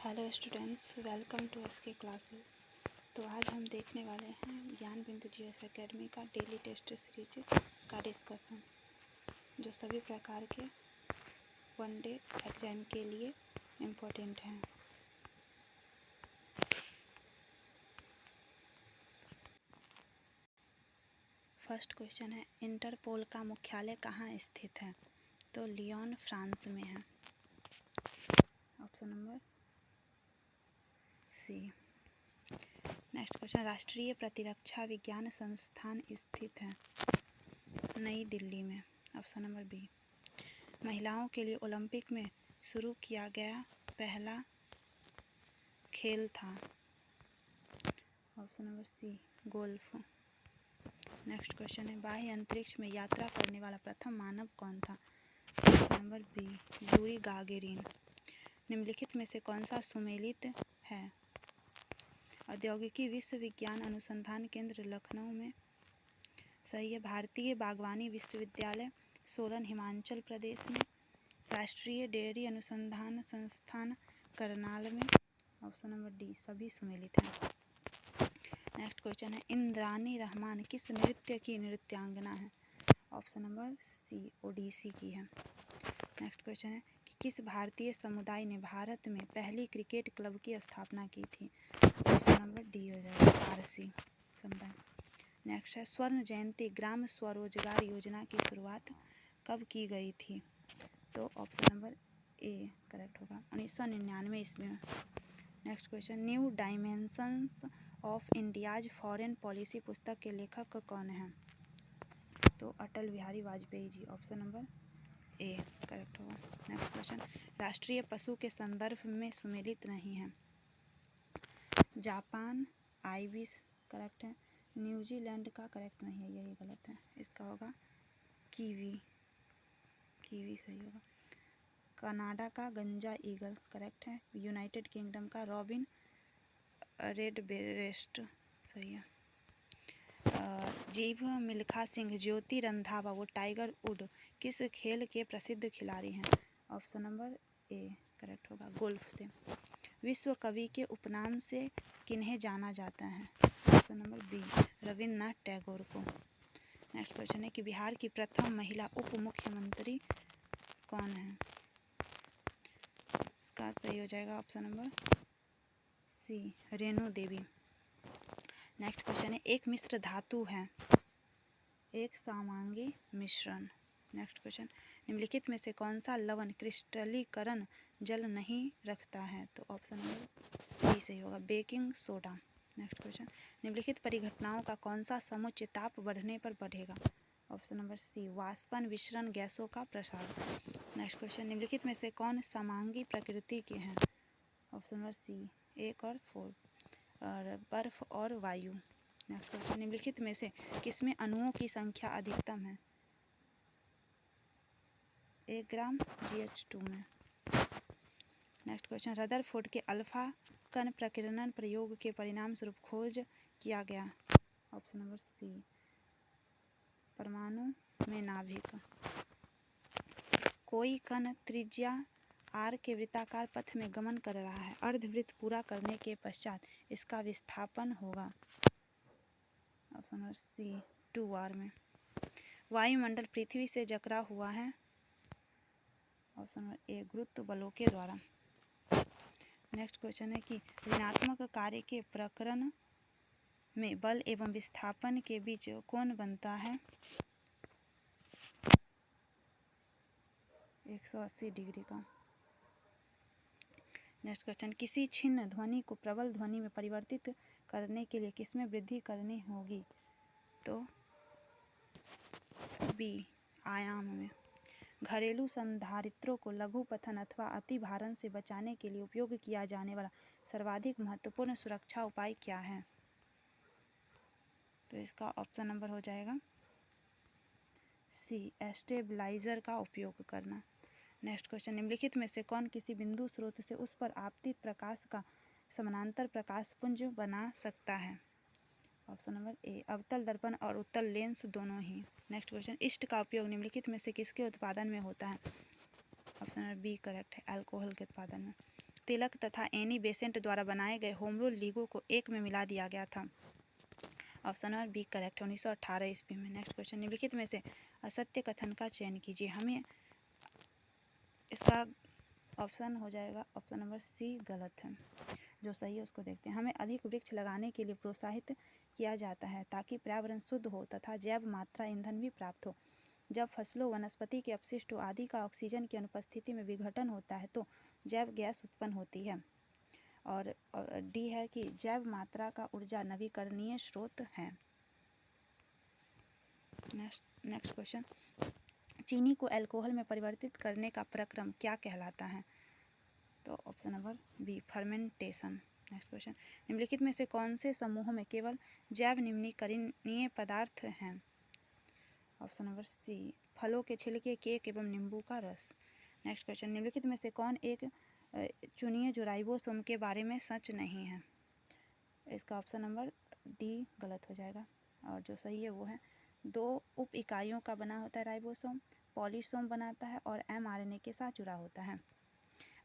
Hello students, welcome to FK classes. तो आज हम देखने वाले हैं ज्ञान बिंदु जीएस एकेडमी का डेली टेस्ट सीरीज का डिस्कशन, जो सभी प्रकार के वनडे एग्जाम के लिए इम्पोर्टेंट हैं। फर्स्ट क्वेश्चन है, इंटरपोल का मुख्यालय कहाँ स्थित है? तो लियोन, फ्रांस में है। Option number C. Next question, राष्ट्रीय प्रतिरक्षा विज्ञान संस्थान स्थित है नई दिल्ली में। Option number B. महिलाओं के लिए ओलंपिक में शुरू किया गया पहला खेल था। Option number C, golf. Next question है, बाह्य अंतरिक्ष में यात्रा करने वाला प्रथम मानव कौन था? Option number B, Yuri Gagarin. निम्नलिखित में से कौन सा सुमेलित है? औद्योगिकी विश्वविज्ञान अनुसंधान केंद्र लखनऊ में सही है। भारतीय बागवानी विश्वविद्यालय सोलन हिमाचल प्रदेश में। राष्ट्रीय डेयरी अनुसंधान संस्थान करनाल में। ऑप्शन नंबर डी, सभी सुमेलित हैं। नेक्स्ट क्वेश्चन है, इंद्रानी रहमान किस नृत्य की नृत्यांगना है? ऑप्शन नंबर सी, ओडिसी की है। नेक्स्ट क्वेश्चन है कि किस भारतीय समुदाय ने भारत में पहली क्रिकेट क्लब की स्थापना की थी? ऑप्शन नंबर डी हो जाएगा, पारसी समुदाय। नेक्स्ट है, स्वर्ण जयंती ग्राम स्वरोजगार योजना की शुरुआत कब की गई थी? तो ऑप्शन नंबर ए करेक्ट होगा, 1999 ईस्वी में। Next question, new dimensions of India's foreign policy पुस्तक के लेखक कौन हैं? तो Atal Bihari Vajpayee ji. Option number A correct होगा। नेक्स्ट क्वेश्चन, राष्ट्रीय पशु के संदर्भ में सुमेलित नहीं है। जापान आइबिस करेक्ट है। न्यूजीलैंड का करेक्ट नहीं है, यही गलत है। इसका होगा कीवी, कीवी सही होगा। कनाडा का गंजा ईगल करेक्ट है। यूनाइटेड किंगडम का रॉबिन रेडब्रेस्ट सही है। जीव मिल्खा सिंह, ज्योति रंधावा वो टाइगर वुड किस खेल के प्रसिद्ध खिलाड़ी हैं? ऑप्शन नंबर ए करेक्ट होगा, गोल्फ से। विश्व कवि के उपनाम से किन्हें जाना जाता है? Option number B, Rabindranath Tagore को। नेक्स्ट क्वेश्चन है कि बिहार की प्रथम महिला उप मुख्यमंत्री कौन है? इसका सही हो जाएगा ऑप्शन नंबर सी, रेणु देवी। नेक्स्ट क्वेश्चन है, एक मिश्र धातु है एक समांगी मिश्रण। नेक्स्ट क्वेश्चन, निम्नलिखित में से कौन सा लवण क्रिस्टलीकरण जल नहीं रखता है? तो ऑप्शन नंबर बी सही होगा, बेकिंग सोडा। नेक्स्ट क्वेश्चन, निम्नलिखित परिघटनाओं का कौन सा समुच्च ताप बढ़ने पर बढ़ेगा? ऑप्शन नंबर सी, वाष्पन विसरण गैसों का प्रसार। नेक्स्ट क्वेश्चन, निम्नलिखित में से कौन समांगी प्रकृति के हैं? ऑप्शन नंबर सी, 1 और 4 और बर्फ और वायु। नेक्स्ट क्वेश्चन, निम्नलिखित में से किसमें अणुओं की संख्या अधिकतम है? 1 ग्राम GH2 में। नेक्स्ट क्वेश्चन, रदरफोर्ड के अल्फा कण प्रकीर्णन प्रयोग के परिणाम स्वरूप खोज किया गया? ऑप्शन नंबर सी, परमाणु में नाभिक। कोई कण त्रिज्या r के वृत्ताकार पथ में गमन कर रहा है, अर्धवृत्त पूरा करने के पश्चात इसका विस्थापन होगा? ऑप्शन नंबर सी, 2r में। वायुमंडल पृथ्वी से जकड़ा हुआ है? ऑप्शन नंबर ए, गुरुत्व बलों के द्वारा। नेक्स्ट क्वेश्चन है कि ऋणात्मक कार्य के प्रकरण में बल एवं विस्थापन के बीच कोण बनता है? 180 डिग्री का। नेक्स्ट क्वेश्चन, किसी छिन्न ध्वनि को प्रबल ध्वनि में परिवर्तित करने के लिए किसमें वृद्धि करनी होगी? तो बी, आयाम में। घरेलू संधारित्रों को लघु पतन अथवा अति भारण से बचाने के लिए उपयोग किया जाने वाला सर्वाधिक महत्वपूर्ण सुरक्षा उपाय क्या है? तो इसका ऑप्शन नंबर हो जाएगा सी, स्टेबलाइजर का उपयोग करना। नेक्स्ट क्वेश्चन, निम्नलिखित में से कौन किसी बिंदु स्रोत से उस पर आपतित प्रकाश का समानांतर प्रकाश पुंज बना सकता है? ऑप्शन नंबर ए, अवतल दर्पण और उत्तल लेंस दोनों ही। नेक्स्ट क्वेश्चन, इस्ट का उपयोग निम्नलिखित में से किसके उत्पादन में होता है? ऑप्शन नंबर बी करेक्ट है, अल्कोहल के उत्पादन में। तिलक तथा एनी बेसेंट द्वारा बनाए गए होम रूल लीगों को एक में मिला दिया गया था। ऑप्शन नंबर बी करेक्ट है, 1918 ईस्वी में। नेक्स्ट क्वेश्चन, निम्नलिखित में से असत्य कथन का चयन कीजिए। हमें इसका ऑप्शन हो जाएगा ऑप्शन नंबर सी गलत है, जो सही है उसको देखते हैं। हमें अधिक वृक्ष लगाने के लिए प्रोत्साहित किया जाता है ताकि पर्यावरण शुद्ध हो तथा जैव मात्रा ईंधन भी प्राप्त हो। जब फसलों, वनस्पति के अपशिष्टों आदि का ऑक्सीजन की अनुपस्थिति में विघटन होता है तो जैव गैस उत्पन्न होती है। और डी है कि जैव मात्रा का ऊर्जा नवीकरणीय स्रोत है। नेक्स्ट क्वेश्चन, चीनी को अल्कोहल में परिवर्तित करने का प्रक्रम क्या कहलाता है? तो option number B fermentation. Next question, निम्नलिखित में से कौन से समूहों में केवल जैव निम्नीकरणीय पदार्थ हैं? ऑप्शन नंबर सी फलों के छिलके, केक एवं नींबू का रस। नेक्स्ट क्वेश्चन, निम्नलिखित में से कौन एक चुनिए जो राइबोसोम के बारे में सच नहीं है? इसका ऑप्शन नंबर डी गलत हो जाएगा, और जो सही है वो है 2 उप इकाइयों का बना होता है राइबोसोम, पॉलीसोम बनाता है और mRNA के साथ जुड़ा होता है।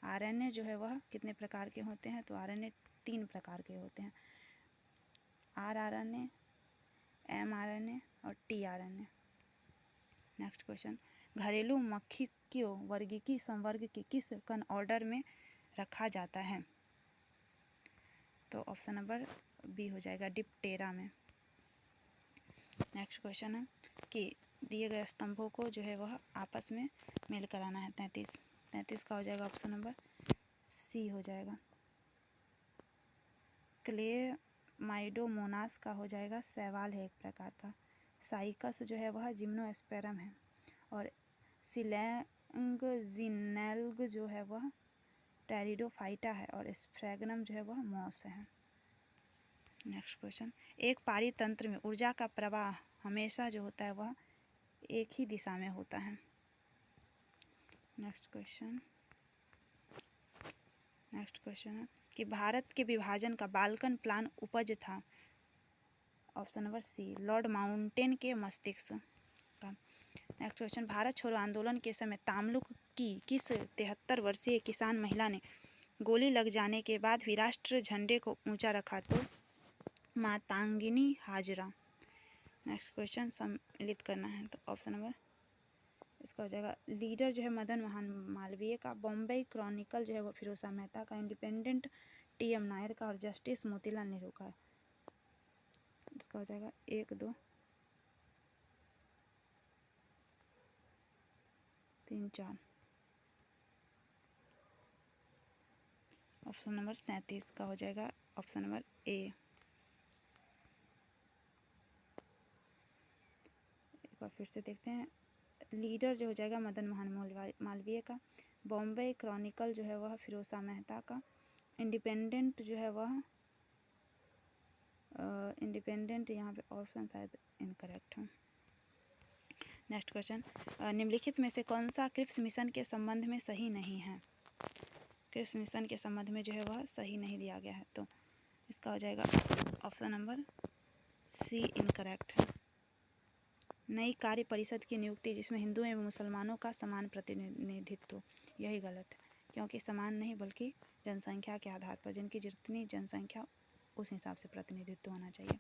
RNA जो है वह कितने प्रकार के होते हैं? तो RNA 3 प्रकार के होते हैं, rRNA, mRNA और tRNA। नेक्स्ट क्वेश्चन, घरेलू मक्खी को वर्गीकी संवर्ग के किस कण ऑर्डर में रखा जाता है? तो ऑप्शन नंबर बी हो जाएगा डिप्टेरा में। नेक्स्ट क्वेश्चन है कि दिए गए स्तंभों को जो है वह आपस में मेल कराना है। 33 का हो जाएगा ऑप्शन नंबर सी हो जाएगा। क्लेमाइडोमोनास का हो जाएगा शैवाल है एक प्रकार का। साइकस जो है वह जिम्नोस्पेरम है और सिलेंगजिनेल्ग जो है वह टेरिडोफाइटा है और स्फ्रेगनम जो है वह मॉस है। नेक्स्ट क्वेश्चन, एक पारी तंत्र में ऊर्जा का प्रवाह हमेशा जो होता है वह एक ही दिशा में होता है। नेक्स्ट क्वेश्चन है कि भारत के विभाजन का बाल्कन प्लान उपज था। Option number C Lord mountain के मस्तिष्क का। नेक्स्ट क्वेश्चन, भारत छोड़ो आंदोलन के समय तामलुक की किस 73 वर्षीय किसान महिला ने गोली लग जाने के बाद भी राष्ट्र झंडे को ऊंचा रखा? तो मातंगिनी हाजरा। नेक्स्ट क्वेश्चन, सम्मिलित करना है तो ऑप्शन नंबर इसका हो जाएगा लीडर जो है मदन मोहन मालवीय का, बॉम्बे क्रॉनिकल जो है वो फिरोजा मेहता का, इंडिपेंडेंट TM नायर का और जस्टिस मोतीलाल नेहरू का। इसका हो जाएगा 1 2 3 4। ऑप्शन नंबर 37 का हो जाएगा ऑप्शन नंबर ए। एक बार फिर से देखते हैं, लीडर जो हो जाएगा मदन मोहन मालवीय का, बॉम्बे क्रॉनिकल जो है वह फिरोजा मेहता का, इंडिपेंडेंट जो है वह इंडिपेंडेंट यहाँ पे ऑप्शन शायद इनकरेक्ट है। नेक्स्ट क्वेश्चन, निम्नलिखित में से कौन सा क्रिप्स मिशन के संबंध में सही नहीं है? क्रिप्स मिशन के संबंध में जो है वह सही नहीं दिया गया है, तो इसका हो जाएगा ऑप्शन नंबर सी इनकरेक्ट है। नई कार्य परिषद की नियुक्ति जिसमें हिंदुओं एवं मुसलमानों का समान प्रतिनिधित्व, यही गलत है, क्योंकि समान नहीं बल्कि जनसंख्या के आधार पर जिनकी जितनी जनसंख्या उस हिसाब से प्रतिनिधित्व होना चाहिए।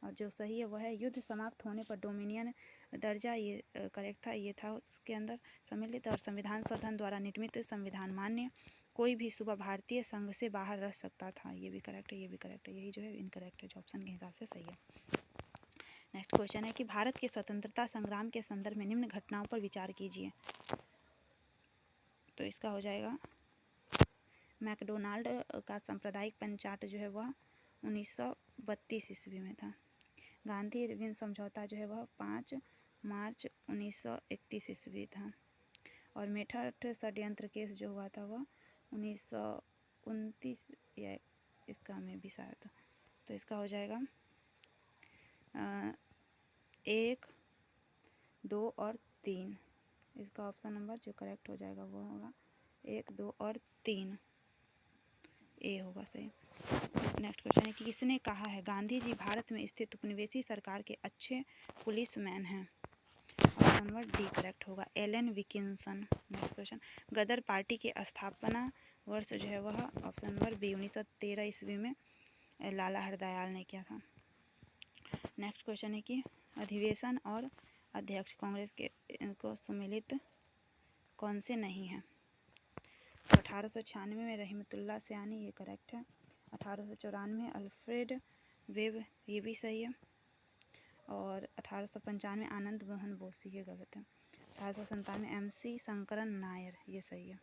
और जो सही है वह है युद्ध समाप्त होने पर डोमिनियन दर्जा, ये करेक्ट था, ये था उसके अंदर सम्मिलित और संविधान सदन द्वारा निर्मित संविधान मान्य, कोई भी सुबह भारतीय संघ से बाहर रह सकता था, ये भी करेक्ट है, ये भी करेक्ट है, यही जो है इनकरेक्ट है, जो ऑप्शन के हिसाब से सही है। नेक्स्ट क्वेश्चन है कि भारत के स्वतंत्रता संग्राम के संदर्भ में निम्न घटनाओं पर विचार कीजिए। तो इसका हो जाएगा मैकडोनाल्ड का सांप्रदायिक पंचाट जो है वह 1932 ईस्वी में था। गांधी इरविन समझौता जो है वह 5 मार्च 1931 ईस्वी था। और मेरठ षड्यंत्र केस जो हुआ था वह 1929 या इसका में भी शायद, तो इसका हो जाएगा 1 2 और 3। इसका ऑप्शन नंबर जो करेक्ट हो जाएगा वो होगा 1 2 और 3, ए होगा सही। नेक्स्ट क्वेश्चन है कि किसने कहा है गांधी जी भारत में स्थित उपनिवेशी सरकार के अच्छे पुलिसमैन हैं? ऑप्शन नंबर डी करेक्ट होगा, एलन विकिंसन। नेक्स्ट क्वेश्चन, गदर पार्टी के स्थापना वर्ष जो है वह ऑप्शन नंबर बी 1913 ईस्वी में लाला हरदयाल ने किया था। नेक्स्ट क्वेश्चन है कि अधिवेशन और अध्यक्ष कांग्रेस के इनको सम्मिलित कौन से नहीं हैं? तो 1896 में रहमतुल्लाह सयानी, ये करेक्ट है। 1894 में अल्फ्रेड वेब, ये भी सही है। और 1895 आनंद मोहन बोस, ये गलत है। 1897 MC शंकरन नायर, ये सही है।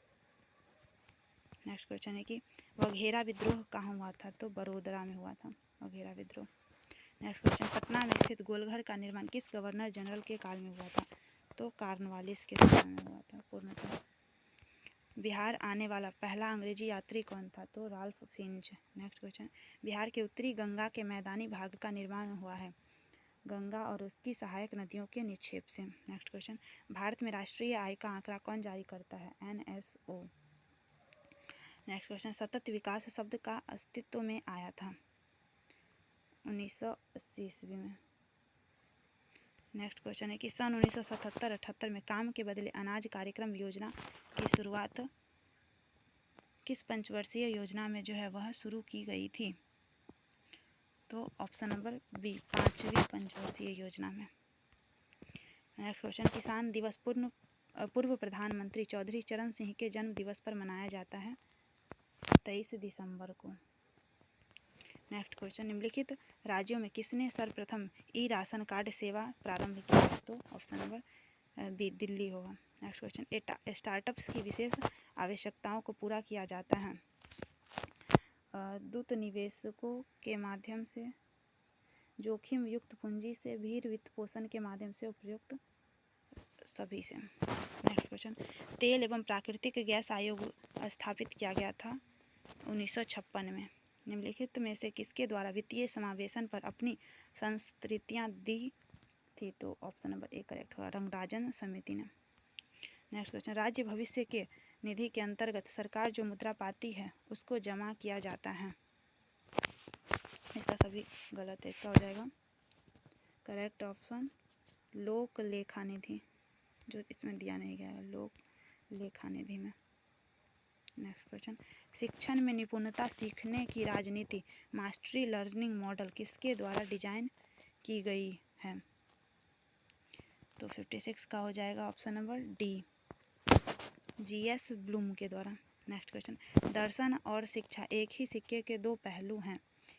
नेक्स्ट क्वेश्चन है कि वघेरा विद्रोह कहाँ हुआ था? तो बड़ोदरा में हुआ था वघेरा विद्रोह। नेक्स्ट क्वेश्चन, पटना में स्थित गोलघर का निर्माण किस गवर्नर जनरल के काल में हुआ था? तो कार्नवालिस के समय में हुआ था पूर्णतः। बिहार आने वाला पहला अंग्रेजी यात्री कौन था? तो Ralph Finch. Next question, Bihar के उत्तरी गंगा के मैदानी भाग का निर्माण हुआ है गंगा और उसकी सहायक नदियों के निक्षेप से। नेक्स्ट क्वेश्चन, भारत में राष्ट्रीय आय का आंकड़ा कौन जारी करता है? NSO। नेक्स्ट क्वेश्चन, सतत विकास शब्द का अस्तित्व में आया था 1980 ईस्वी में। नेक्स्ट क्वेश्चन है कि सन 1977-78 में काम के बदले अनाज कार्यक्रम योजना की शुरुआत किस पंचवर्षीय योजना में जो है वह शुरू की गई थी? तो ऑप्शन नंबर बी 5वीं पंचवर्षीय योजना में। नेक्स्ट क्वेश्चन, किसान दिवस पूर्व प्रधानमंत्री चौधरी चरण सिंह के जन्म दिवस पर मनाया जाता है 23 दिसंबर को। नेक्स्ट क्वेश्चन, निम्नलिखित राज्यों में किसने सर्वप्रथम ई राशन कार्ड सेवा प्रारंभ की? तो ऑप्शन नंबर बी दिल्ली होगा। नेक्स्ट क्वेश्चन, स्टार्टअप्स की विशेष आवश्यकताओं को पूरा किया जाता है दूत निवेशकों के माध्यम से, जोखिम युक्त पूंजी से, भीड़ वित्त पोषण के माध्यम से, उपयुक्त सभी से। नेक्स्ट क्वेश्चन, तेल एवं प्राकृतिक गैस आयोग स्थापित किया गया था 1956 में। निम्नलिखित में से किसके द्वारा वित्तीय समावेशन पर अपनी संस्तुतियाँ दी थी? तो ऑप्शन नंबर ए करेक्ट होगा, रंगराजन समिति ने। नेक्स्ट क्वेश्चन, राज्य भविष्य के निधि के अंतर्गत सरकार जो मुद्रा पाती है उसको जमा किया जाता है। इसका सभी गलत है, इसका हो जाएगा करेक्ट ऑप्शन लोक लेखा निधि, जो इसमें दिया नहीं गया है लोक लेखा निधि में। नेक्स्ट क्वेश्चन, शिक्षण में निपुणता सीखने की राजनीति मास्टरी लर्निंग मॉडल किसके द्वारा डिजाइन की गई है? तो 56 का हो जाएगा option number D GS Bloom के द्वारा। नेक्स्ट क्वेश्चन, दर्शन और शिक्षा एक ही सिक्के के दो पहलू हैं,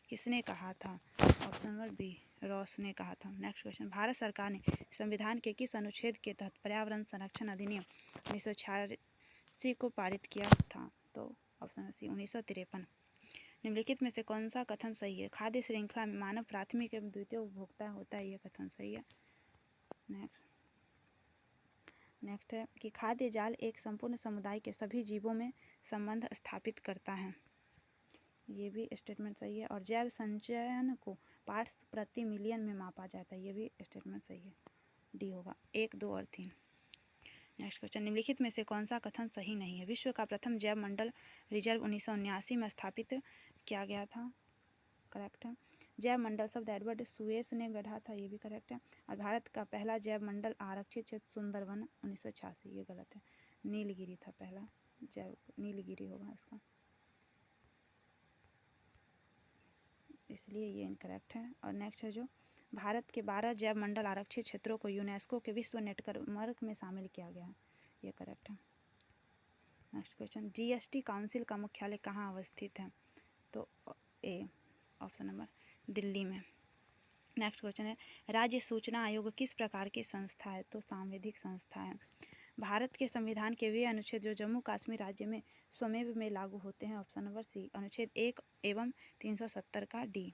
किसने कहा था? ऑप्शन नंबर बी रॉस ने कहा था। नेक्स्ट क्वेश्चन, भारत सरकार ने संविधान के किस अनुच्छेद के तहत पर्यावरण संरक्षण अधिनियम 1986 को पारित किया था? तो ऑप्शन सी 1953। निम्नलिखित में से कौन सा कथन सही है? खाद्य श्रृंखला में मानव प्राथमिक एवं द्वितीय उपभोक्ता होता है, यह कथन सही है। नेक्स्ट है कि खाद्य जाल एक संपूर्ण समुदाय के सभी जीवों में संबंध स्थापित करता है, ये भी स्टेटमेंट सही है। और जैव संचयन को पार्ट्स प्रति मिलियन में मापा जाता है, ये भी स्टेटमेंट सही है, डी होगा 1, 2 और 3। नेक्स्ट क्वेश्चन, निम्नलिखित में से कौन सा कथन सही नहीं है? विश्व का प्रथम जैव मंडल रिजर्व 1979 में स्थापित किया गया था, करेक्ट है। जैव मंडल शब्द एडवर्ड सुएस ने गढ़ा था, ये भी करेक्ट है। और भारत का पहला जैव मंडल आरक्षित क्षेत्र सुंदरवन 1986, ये गलत है, नीलगिरी था पहला जैव, नीलगिरी होगा इसका, इसलिए ये इनकरेक्ट है। और नेक्स्ट है जो भारत के 12 जैव मंडल आरक्षित क्षेत्रों को यूनेस्को के विश्व नेटवर्क में शामिल किया गया है, ये करेक्ट है। नेक्स्ट क्वेश्चन, GST काउंसिल का मुख्यालय कहाँ अवस्थित है? तो ए ऑप्शन नंबर दिल्ली में। नेक्स्ट क्वेश्चन है, राज्य सूचना आयोग किस प्रकार की संस्था है? तो सांविधिक संस्था है। भारत के संविधान के वे अनुच्छेद जो जम्मू कश्मीर राज्य में स्वमेव में लागू होते हैं, ऑप्शन नंबर सी अनुच्छेद 1 एवं 370 का डी।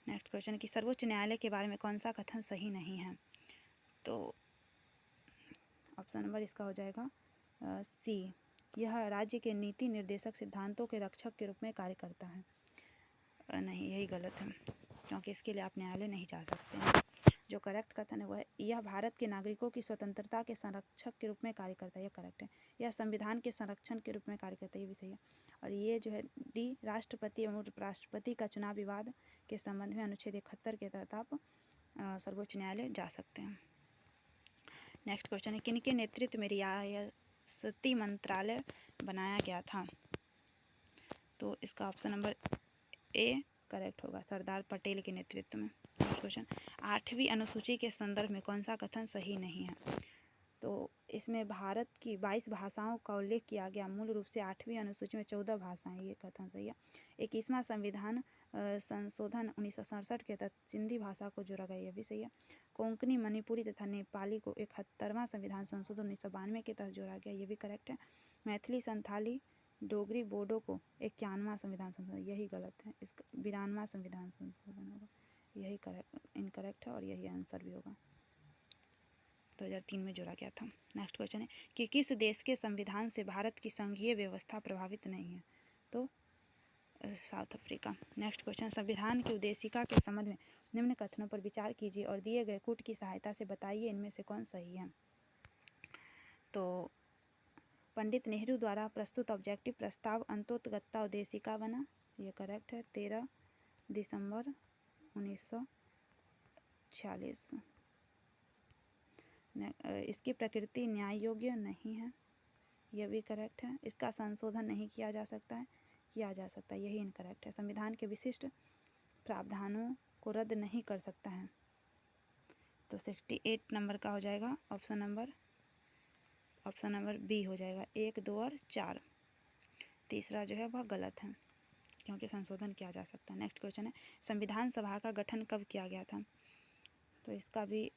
नेक्स्ट क्वेश्चन कि सर्वोच्च न्यायालय के बारे में कौन सा कथन सही नहीं है? तो ऑप्शन नंबर इसका हो जाएगा सी, यह राज्य के नीति निर्देशक सिद्धांतों के रक्षक के रूप में कार्य करता है। नहीं, यही गलत है, क्योंकि इसके लिए आप न्यायालय नहीं जा सकते हैं। जो करेक्ट कथन है वह यह भारत के नागरिकों की स्वतंत्रता के संरक्षक के रूप में कार्य करता है, यह करेक्ट है। यह संविधान के संरक्षण के रूप में कार्य करता है, ये भी सही है। और ये जो है डी, राष्ट्रपति एवं उपराष्ट्रपति का चुनाव विवाद के संबंध में अनुच्छेद 71 के तहत आप सर्वोच्च न्यायालय जा सकते हैं। नेक्स्ट क्वेश्चन है किनके नेतृत्व में रियासती मंत्रालय बनाया गया था? तो इसका ऑप्शन नंबर ए करेक्ट होगा, सरदार पटेल के नेतृत्व में। नेक्स्ट क्वेश्चन 8वीं अनुसूची के संदर्भ में कौन सा कथन सही नहीं है? तो इसमें भारत की 22 भाषाओं का उल्लेख किया गया, मूल रूप से 8वीं अनुसूची में 14 भाषाएं, ये कथन सही है। 21वां संविधान संशोधन 1967 के तहत सिंधी भाषा को जोड़ा गया, ये भी सही है। कोंकणी, मणिपुरी तथा नेपाली को 71वां संविधान संशोधन 1992 के तहत जोड़ा गया, ये भी करेक्ट है। मैथिली, संथाली, डोगरी, बोडो को 51वां संविधान संशोधन, यही गलत है, इसका 92वां संविधान संशोधन होगा, यही करेक्ट इनकरेक्ट है और यही आंसर भी होगा, 2003 में जोड़ा गया था। नेक्स्ट क्वेश्चन है कि किस देश के संविधान से भारत की संघीय व्यवस्था प्रभावित नहीं है? तो साउथ अफ्रीका। नेक्स्ट क्वेश्चन संविधान की उद्देशिका के संबंध में निम्न कथनों पर विचार कीजिए और दिए गए कूट की सहायता से बताइए इनमें से कौन सही है। तो पंडित नेहरू द्वारा प्रस्तुत ऑब्जेक्टिव प्रस्ताव अंतोतगत्ता उद्देशिका बना, ये करेक्ट है, 13 दिसंबर 1946। इसकी प्रकृति न्याय योग्य नहीं है, यह भी करेक्ट है। इसका संशोधन नहीं किया जा सकता है, यही इनकरेक्ट है। संविधान के विशिष्ट प्रावधानों को रद्द नहीं कर सकता है, तो 68 नंबर का हो जाएगा, ऑप्शन नंबर बी हो जाएगा, 1, 2 और 4। तीसरा जो है वह गलत है क्योंकि संशोधन किया जा सकता है। नेक्स्ट क्वेश्चन है संविधान सभा का गठन कब किया गया था? तो इसका भी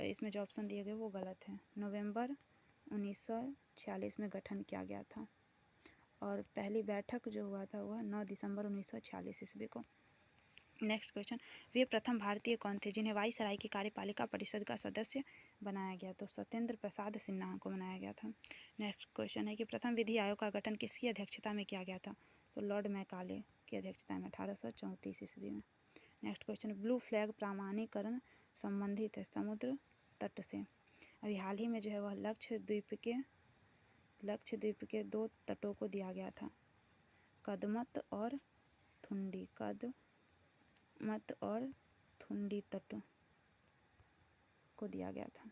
इसमें जो ऑप्शन दिए गए वो गलत है, नवंबर 1946 में गठन किया गया था और पहली बैठक जो हुआ था वह 9 दिसंबर 1946 ईस्वी को। नेक्स्ट क्वेश्चन वे प्रथम भारतीय कौन थे जिन्हें वायसराय की कार्यपालिका परिषद का सदस्य बनाया गया? तो सत्येंद्र प्रसाद सिन्हा को बनाया गया था। नेक्स्ट क्वेश्चन है कि प्रथम विधि आयोग का गठन किसकी अध्यक्षता में किया गया था? तो लॉर्ड मैकाले की अध्यक्षता में 1834 ईस्वी में। नेक्स्ट क्वेश्चन ब्लू फ्लैग प्रमाणीकरण संबंधित है समुद्र तट से। अभी हाल ही में जो है वह लक्षद्वीप के 2 तटों को दिया गया था, कदमत और थुंडी तट को दिया गया था।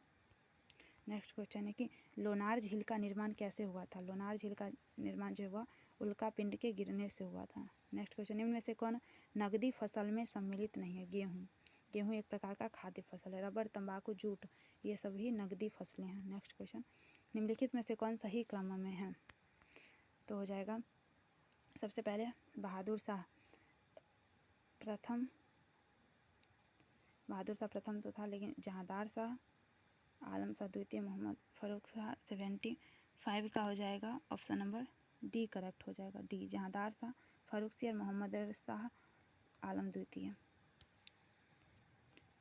नेक्स्ट क्वेश्चन है कि लोनार झील का निर्माण कैसे हुआ था? लोनार झील का निर्माण जो है वह उल्का पिंड के गिरने से हुआ था। नेक्स्ट क्वेश्चन निम्न में से कौन नगदी फसल में सम्मिलित नहीं है? गेहूँ एक प्रकार का खाद्य फसल है। रबर, तंबाकू, जूट ये सभी नगदी फसलें हैं। नेक्स्ट क्वेश्चन निम्नलिखित में से कौन सही क्रम में है? तो हो जाएगा सबसे पहले बहादुर शाह प्रथम तो था, लेकिन जहांदार शाह, आलम शाह द्वितीय, मोहम्मद फ़ारूक शाह 75 का हो जाएगा, ऑप्शन नंबर डी करेक्ट हो जाएगा, डी जहांदार शाह, फ़ारूक शाह, मोहम्मद शाह, आलम द्वितीय।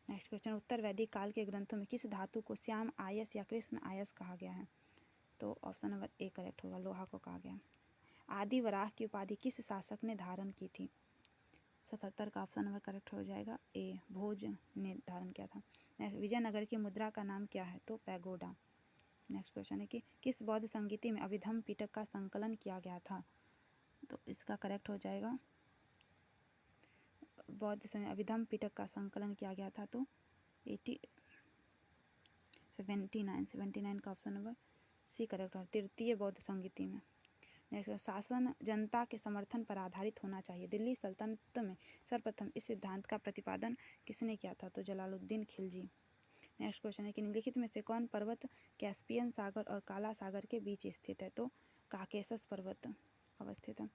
नेक्स्ट क्वेश्चन उत्तर वैदिक काल के ग्रंथों में किस धातु को श्याम आयस या कृष्ण आयस कहा गया है? तो ऑप्शन नंबर ए करेक्ट होगा, लोहा को कहा गया। आदि वराह की उपाधि किस शासक ने धारण की थी? 77 का ऑप्शन नंबर करेक्ट हो जाएगा, ए भोज ने धारण किया था। नेक्स्ट विजयनगर की मुद्रा का नाम क्या है? तो पैगोडा। नेक्स्ट क्वेश्चन है कि किस बौद्ध संगीति में अभिधम्म पिटक का संकलन किया गया था? तो इसका करेक्ट हो जाएगा अभिधम्म पिटक का संकलन किया गया था, तो 79 का ऑप्शन नंबर सी करेक्ट है, तृतीय बौद्ध संगीति में। नेक्स्ट शासन जनता के समर्थन पर आधारित होना चाहिए। दिल्ली सल्तनत में सर्वप्रथम इस सिद्धांत का प्रतिपादन किसने किया था? तो जलालुद्दीन खिलजी। नेक्स्ट क्वेश्चन है कि निम्नलिखित में से कौन पर्वत कैस्पियन सागर और काला सागर के बीच स्थित है? तो काकेशस पर्वत अवस्थित है।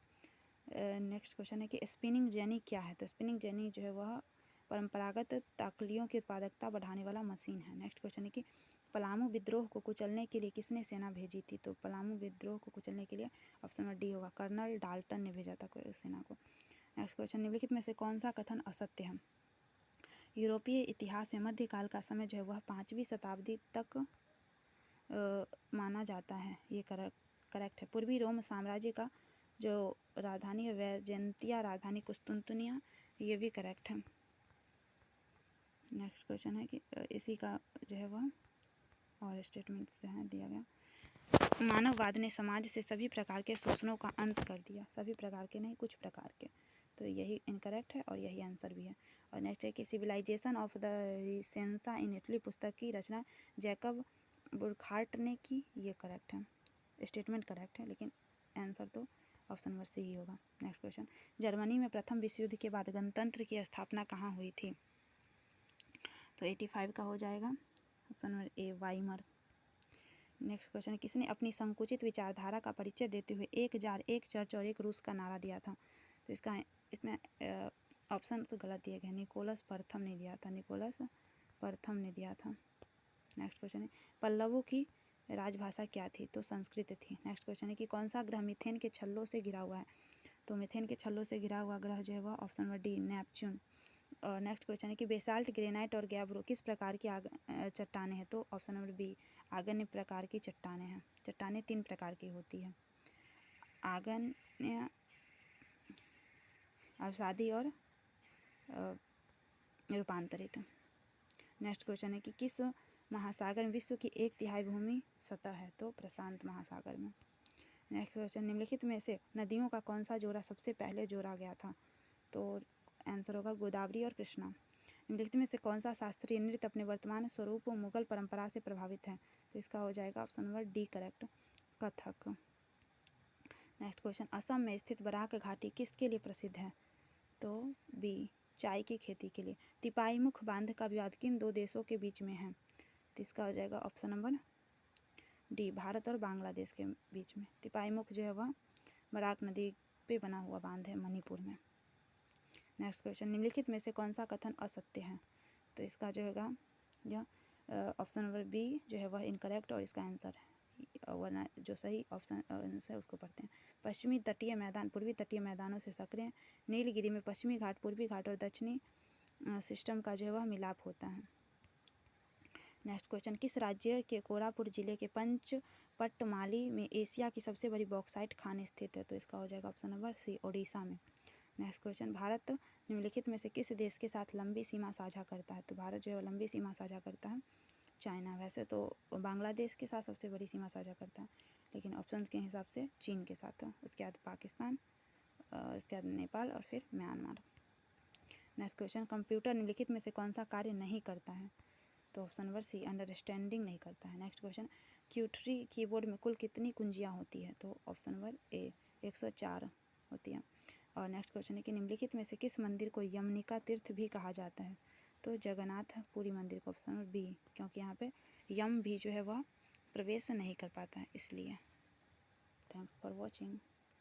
नेक्स्ट क्वेश्चन है कि स्पिनिंग जेनी क्या है? तो स्पिनिंग जेनी जो है वह परंपरागत ताकलियों की उत्पादकता बढ़ाने वाला मशीन है। नेक्स्ट क्वेश्चन है कि पलामू विद्रोह को कुचलने के लिए किसने सेना भेजी थी? तो पलामू विद्रोह को कुचलने के लिए ऑप्शन नंबर डी होगा, कर्नल डाल्टन ने भेजा था सेना को। नेक्स्ट क्वेश्चन निम्नलिखित में से कौन सा कथन असत्य है? यूरोपीय इतिहास में मध्यकाल का समय जो है वह 5वीं शताब्दी तक माना जाता है, ये करेक्ट है। पूर्वी रोम साम्राज्य का जो राजधानी है वैजंतिया राजधानी कुस्तुनतुनिया, ये भी करेक्ट है। नेक्स्ट क्वेश्चन है कि इसी का जो है वह और स्टेटमेंट से है दिया गया। मानववाद ने समाज से सभी प्रकार के शोषणों का अंत कर दिया, सभी प्रकार के नहीं, कुछ प्रकार के, तो यही इनकरेक्ट है और यही आंसर भी है। और नेक्स्ट है कि civilisation of the renaissance in Italy पुस्तक की रचना जैकब बुरखार्ट ने की, ये करेक्ट है, स्टेटमेंट करेक्ट है, लेकिन आंसर तो ऑप्शन नंबर सी ही होगा। नेक्स्ट क्वेश्चन, जर्मनी में प्रथम विश्व युद्ध के बाद गणतंत्र की स्थापना कहाँ हुई थी? तो 85 का हो जाएगा option number A, Weimar. Next question, किसने अपनी संकुचित विचारधारा का परिचय देते हुए एक जार, एक चर्च और एक रूस का नारा दिया था? तो इसमें ऑप्शन तो गलत दिए गए, निकोलस प्रथम ने दिया था, निकोलस प्रथम ने दिया था। नेक्स्ट क्वेश्चन है, पल्लवों की राजभाषा क्या थी? तो संस्कृत थी। नेक्स्ट क्वेश्चन है कि कौन सा ग्रह मीथेन के छल्लों से घिरा हुआ है? तो मीथेन के छल्लों से घिरा हुआ ग्रह जो है वह ऑप्शन नंबर डी, नेपच्यून। और नेक्स्ट क्वेश्चन है कि बेसाल्ट, ग्रेनाइट और गैब्रो किस प्रकार की चट्टानें हैं? तो ऑप्शन नंबर बी, आग्नेय प्रकार की चट्टानें हैं। चट्टानें 3 प्रकार की होती है, आग्नेय, अवसादी और रूपांतरित। नेक्स्ट क्वेश्चन है कि किस महासागर में विश्व की 1/3 भूमि सतह है? तो प्रशांत महासागर में। नेक्स्ट क्वेश्चन, निम्नलिखित में से नदियों का कौन सा जोड़ा सबसे पहले जोड़ा गया था? तो आंसर होगा गोदावरी और कृष्णा। निम्नलिखित में से कौन सा शास्त्रीय नृत्य अपने वर्तमान स्वरूप मुगल परंपरा से प्रभावित है? तो इसका हो जाएगा option number D correct, Kathak. Next question, Assam में स्थित बराक घाटी किसके लिए प्रसिद्ध है? तो बी, चाय की खेती के लिए। तिपाईमुख बांध का विवाद किन 2 देशों के बीच में है? तो इसका हो जाएगा ऑप्शन नंबर डी, भारत और बांग्लादेश के बीच में। तिपाईमुख जो है वह बराक नदी पे बना हुआ बांध है मणिपुर में। नेक्स्ट क्वेश्चन, निम्नलिखित में से कौन सा कथन असत्य है? तो इसका जो होगा यह ऑप्शन नंबर बी जो है वह इनकरेक्ट और इसका आंसर है, वरना जो सही ऑप्शन आंसर है उसको पढ़ते हैं। पश्चिमी तटीय मैदान पूर्वी तटीय मैदानों से सक्रिय, नीलगिरी में पश्चिमी घाट, पूर्वी घाट और दक्षिणी सिस्टम का जो है वह मिलाप होता है। नेक्स्ट क्वेश्चन, किस राज्य के कोरापुट जिले के पंचपट्टमाली में एशिया की सबसे बड़ी बॉक्साइट खान स्थित है? तो इसका हो जाएगा ऑप्शन नंबर सी, ओडिशा में। नेक्स्ट क्वेश्चन, भारत निम्नलिखित में से किस देश के साथ लंबी सीमा साझा करता है? तो भारत जो है लंबी सीमा साझा करता है चाइना। वैसे तो बांग्लादेश के साथ सबसे बड़ी सीमा साझा करता है, लेकिन ऑप्शन के हिसाब से चीन के साथ, उसके बाद पाकिस्तान, उसके बाद नेपाल और फिर म्यांमार। नेक्स्ट क्वेश्चन, कंप्यूटर निम्नलिखित में से कौन सा कार्य नहीं करता है? तो ऑप्शन नंबर सी, अंडरस्टैंडिंग नहीं करता है। नेक्स्ट क्वेश्चन, क्यूटरी कीबोर्ड में कुल कितनी कुंजियाँ होती है? तो ऑप्शन नंबर ए, 104 होती है। और नेक्स्ट क्वेश्चन है कि निम्नलिखित में से किस मंदिर को यमनिका तीर्थ भी कहा जाता है? तो जगन्नाथ पुरी मंदिर को, ऑप्शन नंबर बी, क्योंकि यहाँ पे यम भी जो है वह प्रवेश नहीं कर पाता है इसलिए। Thanks for watching.